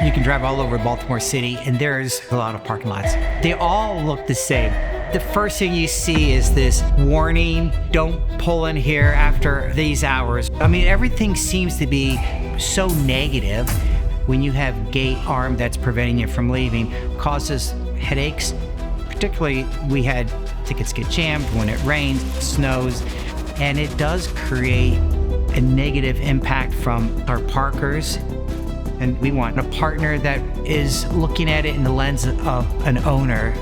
You can drive all over Baltimore City, and there's a lot of parking lots. They all look the same. The first thing you see is this warning, don't pull in here after these hours. I mean, everything seems to be so negative. When you have gate arm that's preventing you from leaving, causes headaches. Particularly, we had tickets get jammed when it rains, snows, and it does create a negative impact from our parkers. And we want a partner that is looking at it in the lens of an owner,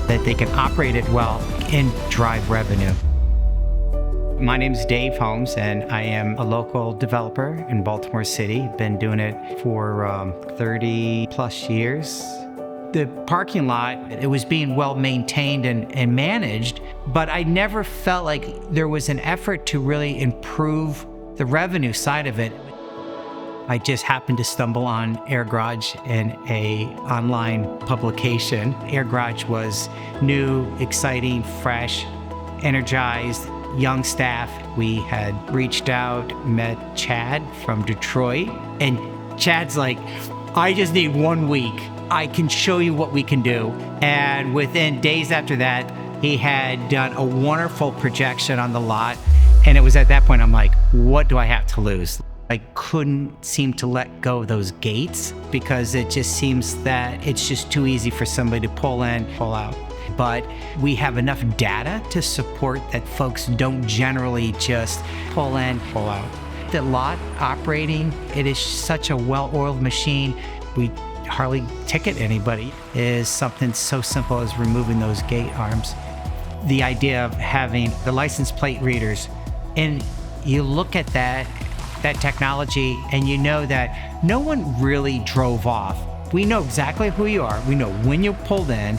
that they can operate it well and drive revenue. My name is Dave Holmes, and I am a local developer in Baltimore City. Been doing it for 30 plus years. The parking lot, it was being well maintained and managed, but I never felt like there was an effort to really improve the revenue side of it. I just happened to stumble on AirGarage in a online publication. AirGarage was new, exciting, fresh, energized, young staff. We had reached out, met Chad from Detroit, and Chad's like, I just need 1 week. I can show you what we can do. And within days after that, he had done a wonderful projection on the lot. And it was at that point, I'm like, what do I have to lose? I couldn't seem to let go of those gates because it just seems that it's just too easy for somebody to pull in, pull out. But we have enough data to support that folks don't generally just pull in, pull out. The lot operating, it is such a well-oiled machine. We hardly ticket anybody. Is something so simple as removing those gate arms. The idea of having the license plate readers, and you look at that technology and you know that no one really drove off. We know exactly who you are. We know when you pulled in.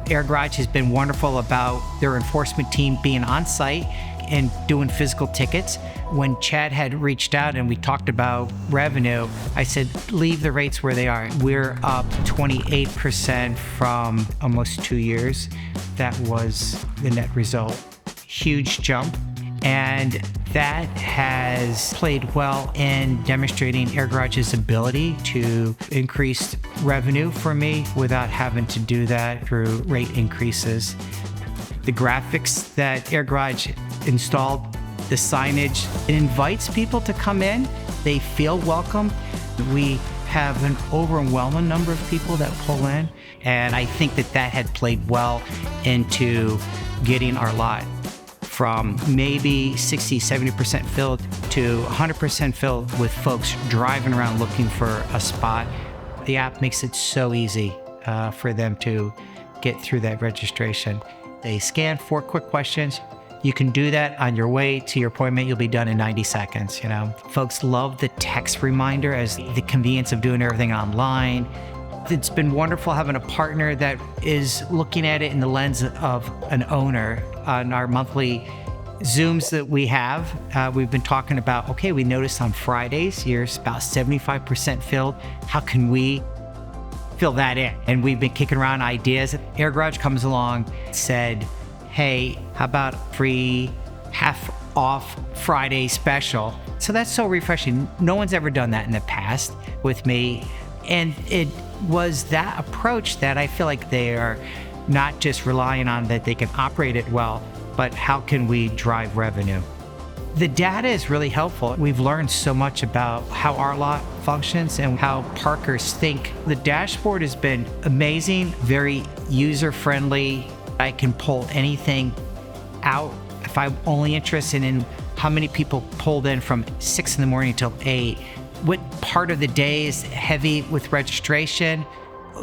AirGarage has been wonderful about their enforcement team being on site and doing physical tickets. When Chad had reached out and we talked about revenue, I said, leave the rates where they are. We're up 28% from almost 2 years. That was the net result. Huge jump. And that has played well in demonstrating AirGarage's ability to increase revenue for me without having to do that through rate increases. The graphics that AirGarage installed, the signage, it invites people to come in. They feel welcome. We have an overwhelming number of people that pull in, and I think that had played well into getting our lot from maybe 60, 70% filled to 100% filled with folks driving around looking for a spot. The app makes it so easy for them to get through that registration. They scan 4 quick questions. You can do that on your way to your appointment. You'll be done in 90 seconds. You know, folks love the text reminder as the convenience of doing everything online. It's been wonderful having a partner that is looking at it in the lens of an owner. On our monthly Zooms that we have, we've been talking about, okay, we noticed on Fridays, you're about 75% filled. How can we fill that in? And we've been kicking around ideas. AirGarage comes along, said, hey, how about free half off Friday special? So that's so refreshing. No one's ever done that in the past with me. And it was that approach that I feel like they are not just relying on that they can operate it well, but how can we drive revenue? The data is really helpful. We've learned so much about how our lot functions and how parkers think. The dashboard has been amazing, very user-friendly. I can pull anything out if I'm only interested in how many people pulled in from 6 in the morning till 8. What part of the day is heavy with registration?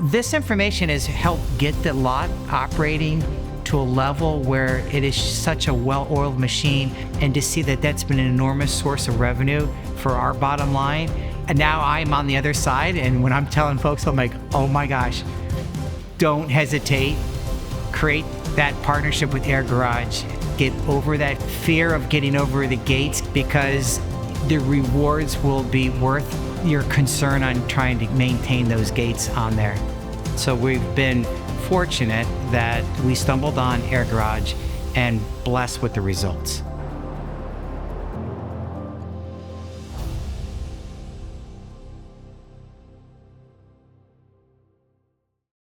This information has helped get the lot operating to a level where it is such a well-oiled machine, and to see that that's been an enormous source of revenue for our bottom line. And now I'm on the other side, and when I'm telling folks, I'm like, oh my gosh, don't hesitate. Create that partnership with AirGarage. Get over that fear of getting over the gates, because the rewards will be worth your concern on trying to maintain those gates on there. So we've been fortunate that we stumbled on AirGarage and blessed with the results.